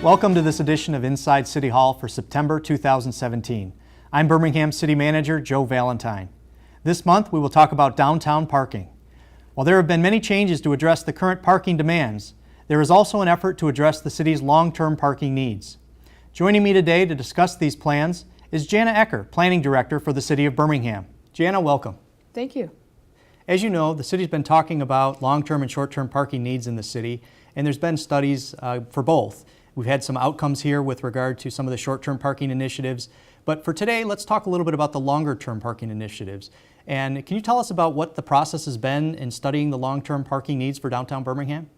Welcome to this edition of Inside City Hall for September 2017. I'm Birmingham City Manager Joe Valentine. This month we will talk about downtown parking. While there have been many changes to address the current parking demands, there is also an effort to address the city's long-term parking needs. Joining me today to discuss these plans is Jana Ecker, Planning Director for the City of Birmingham. Jana, welcome. Thank you. As you know, the city's been talking about long-term and short-term parking needs in the city, and there's been studies for both. We've had some outcomes here with regard to some of the short-term parking initiatives, but for today, let's talk a little bit about the longer-term parking initiatives. And can you tell us about what the process has been in studying the long-term parking needs for downtown Birmingham?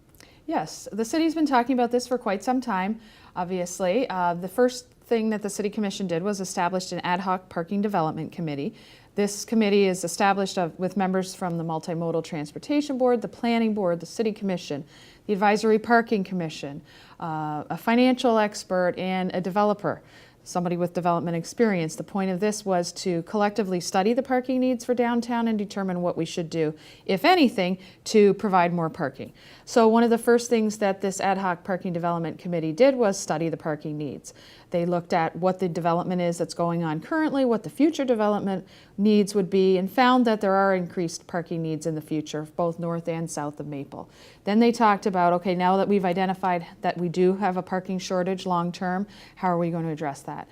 Yes, the city's been talking about this for quite some time, obviously. The first thing that the City Commission did was established an ad hoc parking development committee. This committee is established with members from the Multimodal Transportation Board, the Planning Board, the City Commission, the Advisory Parking Commission, a financial expert, and a developer, somebody with development experience. The point of this was to collectively study the parking needs for downtown and determine what we should do, if anything, to provide more parking. So one of the first things that this ad hoc parking development committee did was study the parking needs. They looked at what the development is that's going on currently, what the future development needs would be, and found that there are increased parking needs in the future, both north and south of Maple. Then they talked about, okay, now that we've identified that we do have a parking shortage long term, how are we going to address that?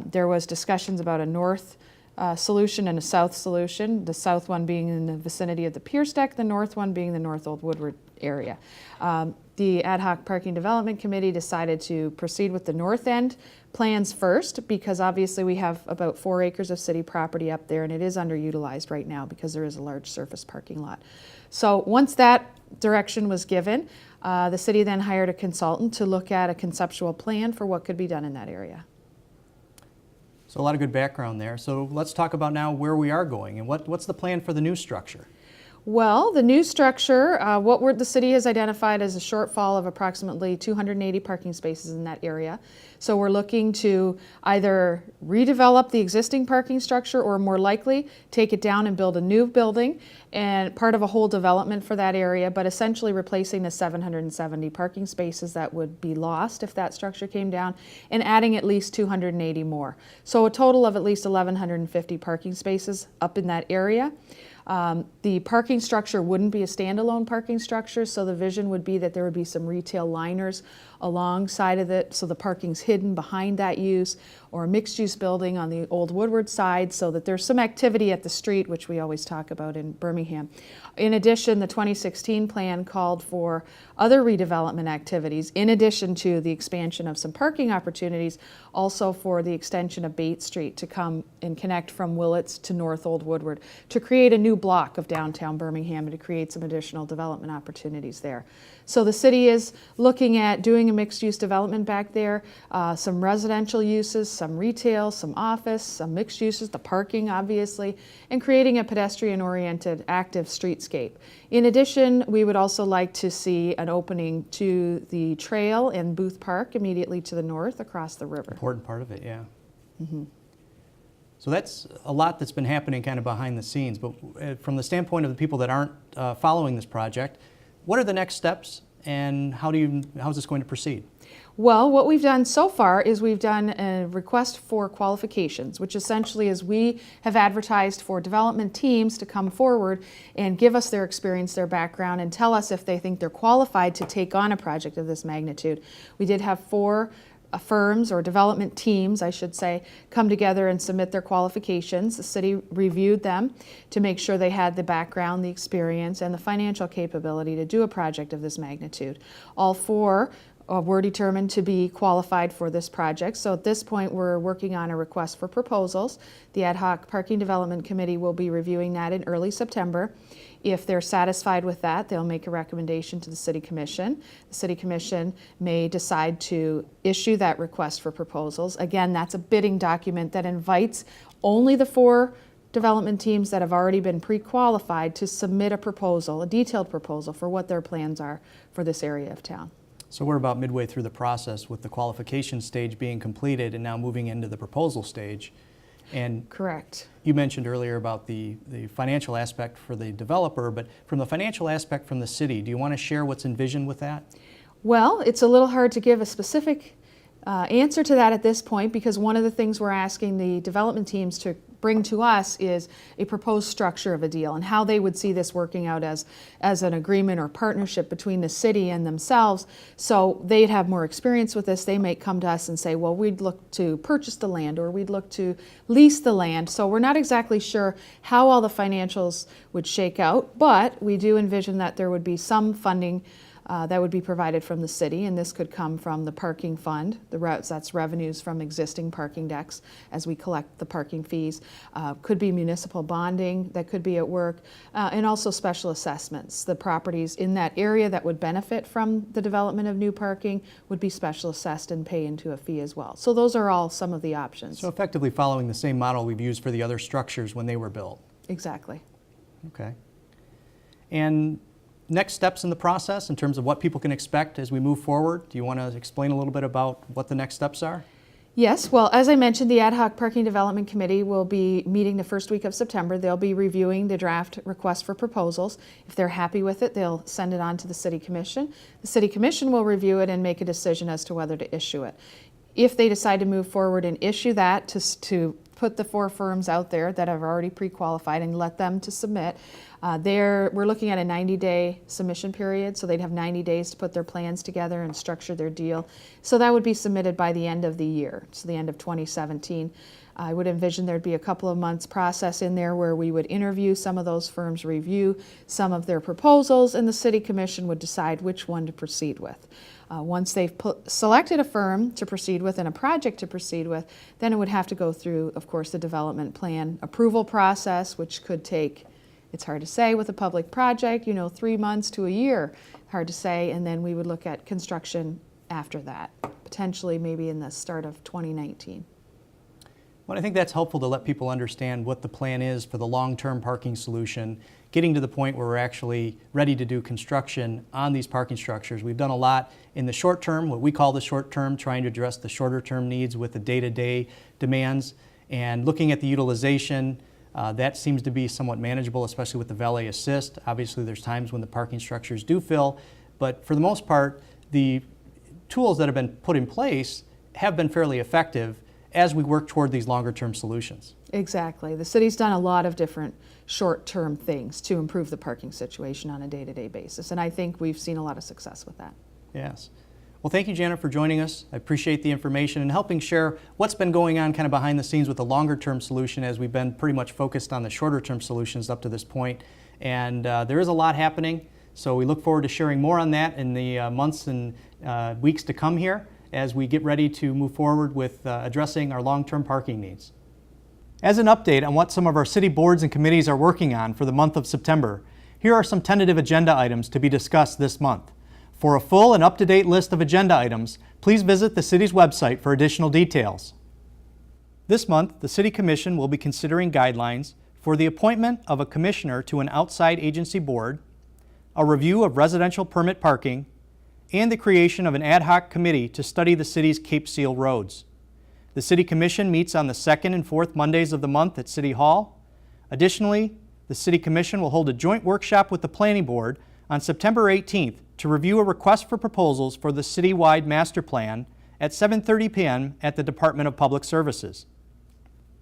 There was discussions about a north solution and a south solution, the south one being in the vicinity of the Pierce Deck, the north one being the North Old Woodward area. The Ad hoc Parking Development Committee decided to proceed with the north end plans first, because obviously we have about 4 acres of city property up there and it is underutilized right now because there is a large surface parking lot. So once that direction was given, the city then hired a consultant to look at a conceptual plan for what could be done in that area. So a lot of good background there. So let's talk about now where we are going and what's the plan for the new structure? Well, the new structure, the city has identified as a shortfall of approximately 280 parking spaces in that area. So we're looking to either redevelop the existing parking structure or more likely take it down and build a new building and part of a whole development for that area, but essentially replacing the 770 parking spaces that would be lost if that structure came down and adding at least 280 more. So a total of at least 1,150 parking spaces up in that area. The parking structure wouldn't be a standalone parking structure, so the vision would be that there would be some retail liners alongside of it, so the parking's hidden behind that use, or a mixed-use building on the Old Woodward side so that there's some activity at the street, which we always talk about in Birmingham. In addition, the 2016 plan called for other redevelopment activities, in addition to the expansion of some parking opportunities, also for the extension of Bates Street to come and connect from Willits to North Old Woodward, to create a new block of downtown Birmingham and to create some additional development opportunities there. So the city is looking at doing a mixed-use development back there, some residential uses, some retail, some office, some mixed uses, the parking obviously, and creating a pedestrian-oriented active streetscape. In addition, we would also like to see an opening to the trail in Booth Park immediately to the north across the river. Important part of it, yeah. Mm-hmm. So that's a lot that's been happening kind of behind the scenes, but from the standpoint of the people that aren't following this project, what are the next steps and how is this going to proceed? Well, what we've done so far is we've done a request for qualifications, which essentially is we have advertised for development teams to come forward and give us their experience, their background, and tell us if they think they're qualified to take on a project of this magnitude. We did have 4 firms or development teams, I should say, come together and submit their qualifications. The city reviewed them to make sure they had the background, the experience, and the financial capability to do a project of this magnitude. All 4 were determined to be qualified for this project. So at this point, we're working on a request for proposals. The Ad hoc Parking Development Committee will be reviewing that in early September. If they're satisfied with that, they'll make a recommendation to the City Commission. The City Commission may decide to issue that request for proposals. Again, that's a bidding document that invites only the 4 development teams that have already been pre-qualified to submit a proposal, a detailed proposal for what their plans are for this area of town. So we're about midway through the process with the qualification stage being completed and now moving into the proposal stage. And correct. You mentioned earlier about the financial aspect for the developer, but from the financial aspect from the city, do you want to share what's envisioned with that? Well, it's a little hard to give a specific answer to that at this point, because one of the things we're asking the development teams to bring to us is a proposed structure of a deal and how they would see this working out as an agreement or partnership between the city and themselves. So they'd have more experience with this. They may come to us and say, well, we'd look to purchase the land or we'd look to lease the land. So we're not exactly sure how all the financials would shake out, but we do envision that there would be some funding that would be provided from the city, and this could come from the parking fund. That's revenues from existing parking decks as we collect the parking fees. Could be municipal bonding that could be at work, and also special assessments. The properties in that area that would benefit from the development of new parking would be special assessed and pay into a fee as well. So those are all some of the options. So effectively following the same model we've used for the other structures when they were built. Exactly. Okay. And next steps in the process in terms of what people can expect as we move forward? Do you want to explain a little bit about what the next steps are? Yes, well, as I mentioned, the Ad hoc Parking Development Committee will be meeting the first week of September. They'll be reviewing the draft request for proposals. If they're happy with it, they'll send it on to the City Commission. The City Commission will review it and make a decision as to whether to issue it. If they decide to move forward and issue that to put the 4 firms out there that have already pre-qualified and let them to submit, we're looking at a 90-day submission period, so they'd have 90 days to put their plans together and structure their deal. So that would be submitted by the end of the year, so the end of 2017. I would envision there'd be a couple of months process in there where we would interview some of those firms, review some of their proposals, and the City Commission would decide which one to proceed with. Once they've selected a firm to proceed with and a project to proceed with, then it would have to go through, of course, the development plan approval process, which could take, it's hard to say with a public project, 3 months to a year, hard to say, and then we would look at construction after that, potentially maybe in the start of 2019. Well, I think that's helpful to let people understand what the plan is for the long-term parking solution, getting to the point where we're actually ready to do construction on these parking structures. We've done a lot in the short term, what we call the short term, trying to address the shorter term needs with the day-to-day demands, and looking at the utilization. That seems to be somewhat manageable, especially with the valet assist. Obviously, there's times when the parking structures do fill, but for the most part, the tools that have been put in place have been fairly effective as we work toward these longer-term solutions. Exactly. The city's done a lot of different short-term things to improve the parking situation on a day-to-day basis, and I think we've seen a lot of success with that. Yes. Well, thank you, Janet, for joining us. I appreciate the information and helping share what's been going on kind of behind the scenes with the longer-term solution, as we've been pretty much focused on the shorter-term solutions up to this point. And there is a lot happening, so we look forward to sharing more on that in the months and weeks to come here, as we get ready to move forward with addressing our long-term parking needs. As an update on what some of our city boards and committees are working on for the month of September, here are some tentative agenda items to be discussed this month. For a full and up-to-date list of agenda items, please visit the city's website for additional details. This month, the City Commission will be considering guidelines for the appointment of a commissioner to an outside agency board, a review of residential permit parking, and the creation of an ad hoc committee to study the city's Cape Seal roads. The City Commission meets on the 2nd and 4th Mondays of the month at City Hall. Additionally, the City Commission will hold a joint workshop with the Planning Board on September 18th to review a request for proposals for the citywide master plan at 7:30 p.m. at the Department of Public Services.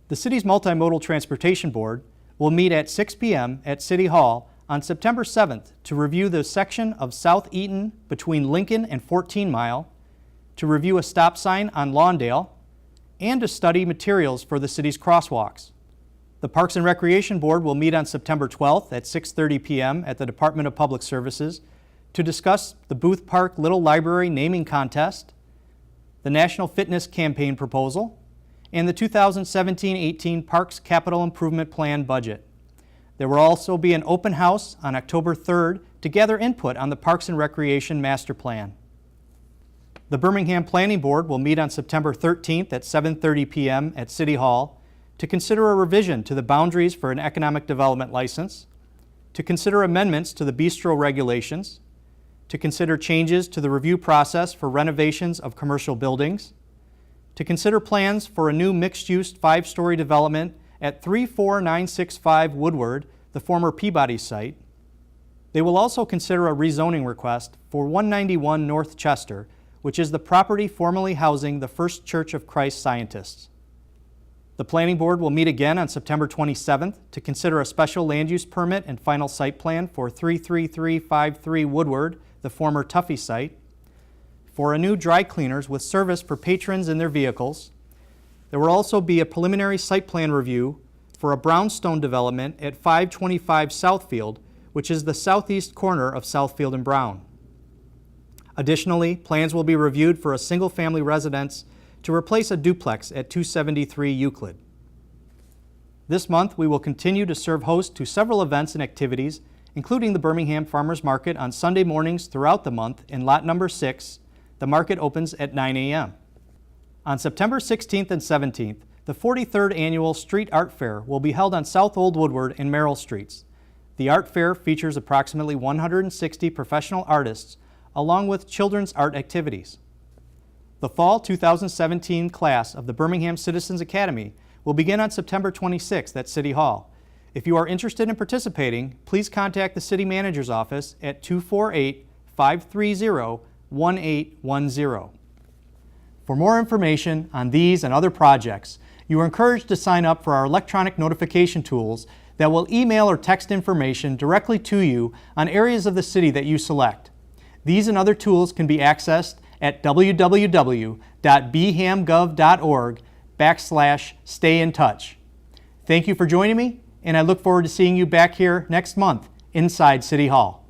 The city's Multimodal Transportation Board will meet at 6 p.m. at City Hall on September 7th to review the section of South Eaton between Lincoln and 14 Mile, to review a stop sign on Lawndale, and to study materials for the city's crosswalks. The Parks and Recreation Board will meet on September 12th at 6:30 p.m. at the Department of Public Services to discuss the Booth Park Little Library naming contest, the National Fitness Campaign proposal, and the 2017-18 Parks Capital Improvement Plan budget. There will also be an open house on October 3rd to gather input on the Parks and Recreation Master Plan. The Birmingham Planning Board will meet on September 13th at 7:30 p.m. at City Hall to consider a revision to the boundaries for an economic development license, to consider amendments to the bistro regulations, to consider changes to the review process for renovations of commercial buildings, to consider plans for a new mixed-use 5-story development at 34965 Woodward, the former Peabody site. They will also consider a rezoning request for 191 North Chester, which is the property formerly housing the First Church of Christ scientists. The Planning Board will meet again on September 27th to consider a special land use permit and final site plan for 33353 Woodward, the former Tuffy site, for a new dry cleaners with service for patrons in their vehicles. There will also be a preliminary site plan review for a brownstone development at 525 Southfield, which is the southeast corner of Southfield and Brown. Additionally, plans will be reviewed for a single-family residence to replace a duplex at 273 Euclid. This month, we will continue to serve host to several events and activities, including the Birmingham Farmers Market on Sunday mornings throughout the month in lot number 6. The market opens at 9 a.m. On September 16th and 17th, the 43rd Annual Street Art Fair will be held on South Old Woodward and Merrill Streets. The art fair features approximately 160 professional artists, along with children's art activities. The Fall 2017 class of the Birmingham Citizens Academy will begin on September 26th at City Hall. If you are interested in participating, please contact the City Manager's office at 248-530-1810. For more information on these and other projects, you are encouraged to sign up for our electronic notification tools that will email or text information directly to you on areas of the city that you select. These and other tools can be accessed at www.bhamgov.org/stay-in-touch. Thank you for joining me, and I look forward to seeing you back here next month inside City Hall.